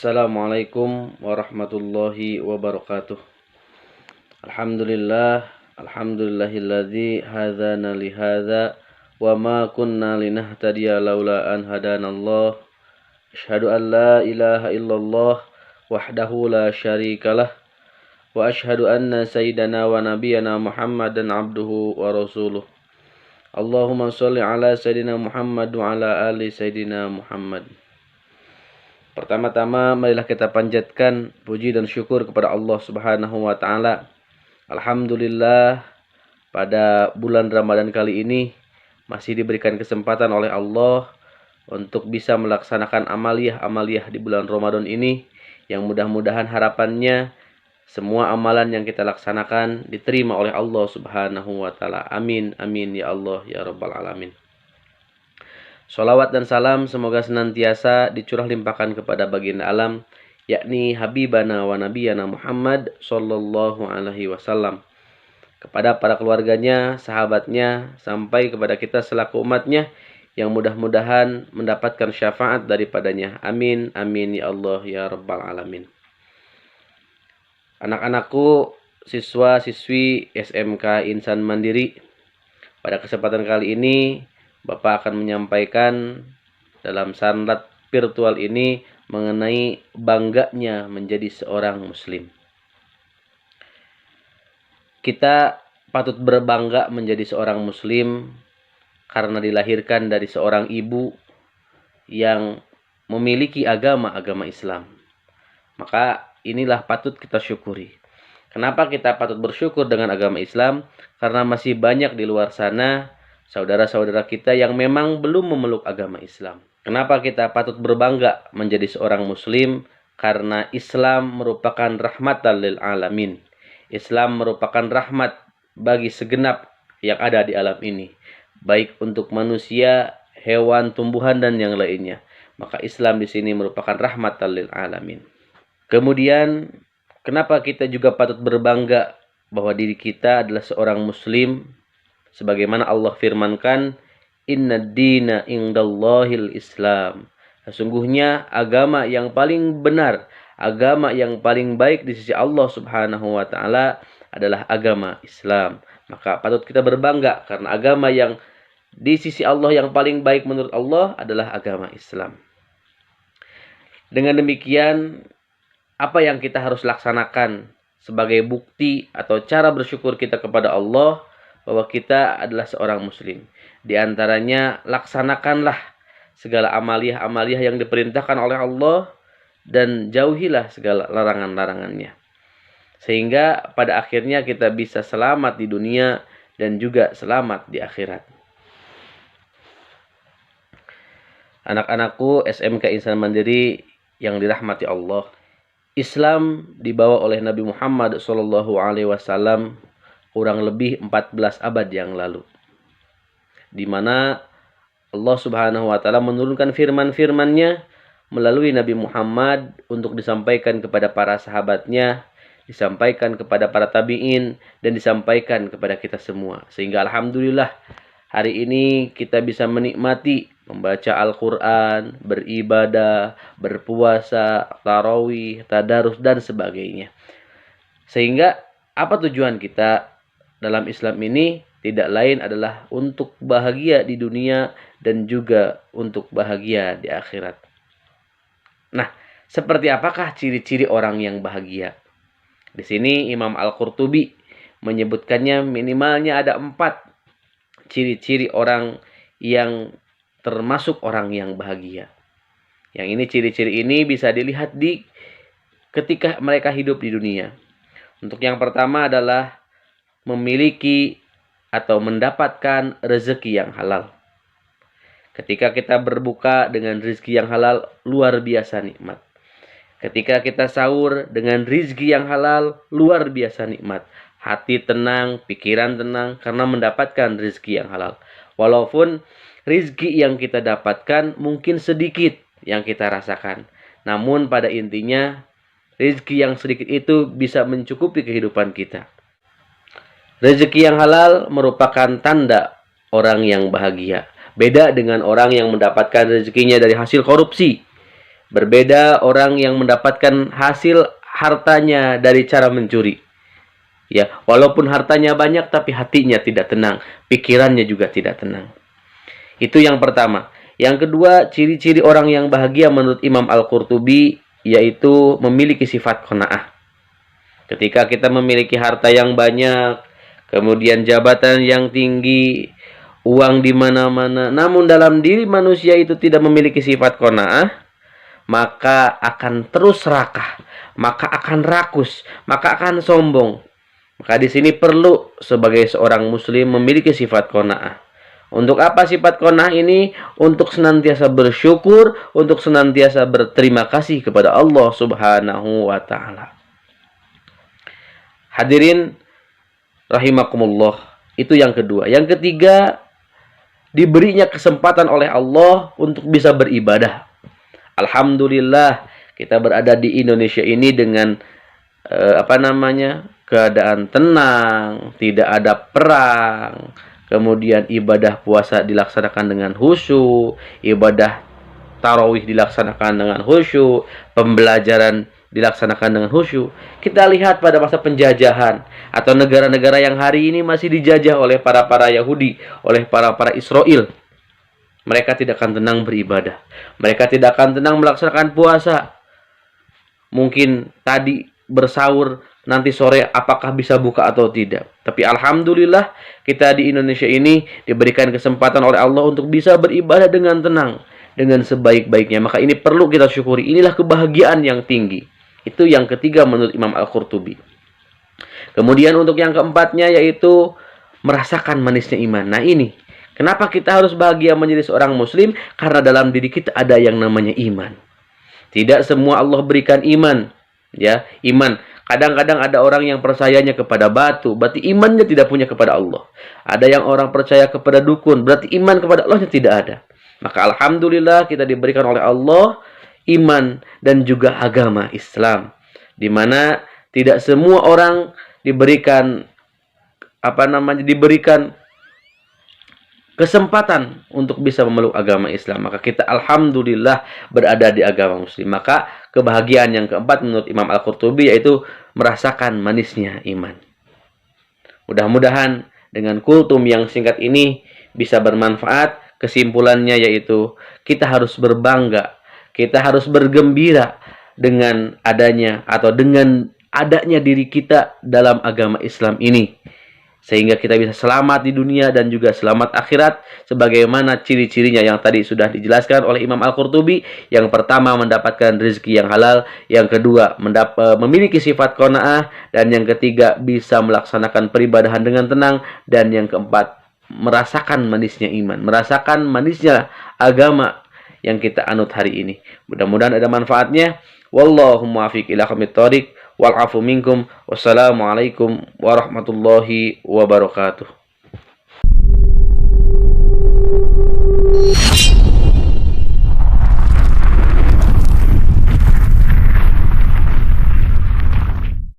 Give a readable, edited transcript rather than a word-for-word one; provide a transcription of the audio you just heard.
Assalamualaikum warahmatullahi wabarakatuh. Alhamdulillahilladzi hadzana li hadza wa ma kunna linahtadiya laula an hadanallah. Asyhadu an la ilaha illallah wahdahu la syarikalah wa asyhadu anna sayyidana wa nabiyyana Muhammadan abduhu wa rasuluh. Allahumma shalli ala sayyidina Muhammad wa ala ali sayyidina Muhammad. Pertama-tama marilah kita panjatkan puji dan syukur kepada Allah Subhanahu wa taala. Alhamdulillah pada bulan Ramadan kali ini masih diberikan kesempatan oleh Allah untuk bisa melaksanakan amaliyah di bulan Ramadan ini, yang mudah-mudahan harapannya semua amalan yang kita laksanakan diterima oleh Allah Subhanahu wa taala. Amin amin ya Allah ya rabbal alamin. Sholawat dan salam semoga senantiasa dicurah limpahkan kepada baginda alam, yakni Habibana wa Nabiyana Muhammad sallallahu alaihi wasallam, kepada para keluarganya, sahabatnya, sampai kepada kita selaku umatnya, yang mudah-mudahan mendapatkan syafaat daripadanya. Amin amin ya Allah ya rabbal alamin. Anak-anakku, siswa-siswi SMK Insan Mandiri, pada kesempatan kali ini Bapak akan menyampaikan dalam sanlat virtual ini mengenai bangganya menjadi seorang muslim. Kita patut berbangga menjadi seorang muslim karena dilahirkan dari seorang ibu yang memiliki agama Islam. Maka inilah patut kita syukuri. Kenapa kita patut bersyukur dengan agama Islam? Karena masih banyak di luar sana saudara-saudara kita yang memang belum memeluk agama Islam. Kenapa kita patut berbangga menjadi seorang muslim? Karena Islam merupakan rahmatan lil alamin. Islam merupakan rahmat bagi segenap yang ada di alam ini, baik untuk manusia, hewan, tumbuhan dan yang lainnya. Maka Islam di sini merupakan rahmatan lil alamin. Kemudian kenapa kita juga patut berbangga bahwa diri kita adalah seorang muslim? Sebagaimana Allah firmankan, Innad dina indallahil Islam. Sesungguhnya agama yang paling benar, agama yang paling baik di sisi Allah Subhanahu wa taala adalah agama Islam. Maka patut kita berbangga karena agama yang di sisi Allah yang paling baik menurut Allah adalah agama Islam. Dengan demikian, apa yang kita harus laksanakan sebagai bukti atau cara bersyukur kita kepada Allah bahwa kita adalah seorang muslim? Di antaranya, laksanakanlah segala amaliyah yang diperintahkan oleh Allah dan jauhilah segala larangan-larangannya. Sehingga pada akhirnya kita bisa selamat di dunia dan juga selamat di akhirat. Anak-anakku SMK Insan Mandiri yang dirahmati Allah, Islam dibawa oleh Nabi Muhammad SAW kurang lebih 14 abad yang lalu, di mana Allah Subhanahu wa taala menurunkan firman-firman-Nya melalui Nabi Muhammad untuk disampaikan kepada para sahabatnya, disampaikan kepada para tabi'in, dan disampaikan kepada kita semua. Sehingga alhamdulillah hari ini kita bisa menikmati membaca Al-Quran, beribadah, berpuasa, tarawih, tadarus, dan sebagainya. Sehingga apa tujuan kita dalam Islam ini? Tidak lain adalah untuk bahagia di dunia dan juga untuk bahagia di akhirat. Nah, seperti apakah ciri-ciri orang yang bahagia? Di sini Imam Al-Qurtubi menyebutkannya minimalnya ada 4 ciri-ciri orang yang termasuk orang yang bahagia. Yang ini, ciri-ciri ini bisa dilihat di ketika mereka hidup di dunia. Untuk yang pertama adalah memiliki atau mendapatkan rezeki yang halal. Ketika kita berbuka dengan rezeki yang halal, luar biasa nikmat. Ketika kita sahur dengan rezeki yang halal, luar biasa nikmat. Hati tenang, pikiran tenang karena mendapatkan rezeki yang halal. Walaupun rezeki yang kita dapatkan mungkin sedikit yang kita rasakan, namun pada intinya rezeki yang sedikit itu bisa mencukupi kehidupan kita. Rezeki yang halal merupakan tanda orang yang bahagia. Beda dengan orang yang mendapatkan rezekinya dari hasil korupsi. Berbeda orang yang mendapatkan hasil hartanya dari cara mencuri. Ya, walaupun hartanya banyak tapi hatinya tidak tenang, pikirannya juga tidak tenang. Itu yang pertama. Yang kedua, ciri-ciri orang yang bahagia menurut Imam Al-Qurtubi yaitu memiliki sifat qanaah. Ketika kita memiliki harta yang banyak, kemudian jabatan yang tinggi, uang di mana-mana, namun dalam diri manusia itu tidak memiliki sifat qanaah, maka akan terus serakah, maka akan rakus, maka akan sombong. Maka di sini perlu sebagai seorang muslim memiliki sifat qanaah. Untuk apa sifat qanaah ini? Untuk senantiasa bersyukur, untuk senantiasa berterima kasih kepada Allah Subhanahu wa taala. Hadirin rahimakumullah, itu yang kedua. Yang ketiga, diberinya kesempatan oleh Allah untuk bisa beribadah. Alhamdulillah kita berada di Indonesia ini dengan keadaan tenang, tidak ada perang, kemudian ibadah puasa dilaksanakan dengan khusyuk, ibadah tarawih dilaksanakan dengan khusyuk, pembelajaran dilaksanakan dengan khusyuk. Kita lihat pada masa penjajahan atau negara-negara yang hari ini masih dijajah oleh para Yahudi, oleh para Israel. Mereka tidak akan tenang beribadah. Mereka tidak akan tenang melaksanakan puasa. Mungkin tadi bersahur, nanti sore apakah bisa buka atau tidak. Tapi alhamdulillah kita di Indonesia ini diberikan kesempatan oleh Allah untuk bisa beribadah dengan tenang, dengan sebaik-baiknya. Maka ini perlu kita syukuri. Inilah kebahagiaan yang tinggi. Itu yang ketiga menurut Imam Al-Qurtubi. Kemudian untuk yang keempatnya yaitu merasakan manisnya iman. Nah ini, kenapa kita harus bahagia menjadi seorang muslim? Karena dalam diri kita ada yang namanya iman. Tidak semua Allah berikan iman. Ya, iman. Kadang-kadang ada orang yang percayanya kepada batu, berarti imannya tidak punya kepada Allah. Ada yang orang percaya kepada dukun, berarti iman kepada Allahnya tidak ada. Maka alhamdulillah kita diberikan oleh Allah iman dan juga agama Islam, di mana tidak semua orang diberikan kesempatan untuk bisa memeluk agama Islam. Maka kita alhamdulillah berada di agama Muslim. Maka kebahagiaan yang keempat menurut Imam Al-Qurtubi yaitu merasakan manisnya iman. Mudah-mudahan dengan kultum yang singkat ini bisa bermanfaat. Kesimpulannya yaitu kita harus berbangga, kita harus bergembira dengan adanya diri kita dalam agama Islam ini. Sehingga kita bisa selamat di dunia dan juga selamat akhirat. Sebagaimana ciri-cirinya yang tadi sudah dijelaskan oleh Imam Al-Qurtubi. Yang pertama mendapatkan rezeki yang halal. Yang kedua memiliki sifat qanaah. Dan yang ketiga bisa melaksanakan peribadahan dengan tenang. Dan yang keempat merasakan manisnya iman. Merasakan manisnya agama yang kita anut hari ini. Mudah-mudahan ada manfaatnya. Wallahu muwaffiq ila aqwamit thoriq. Wal'afu minkum. Wassalamualaikum warahmatullahi wabarakatuh.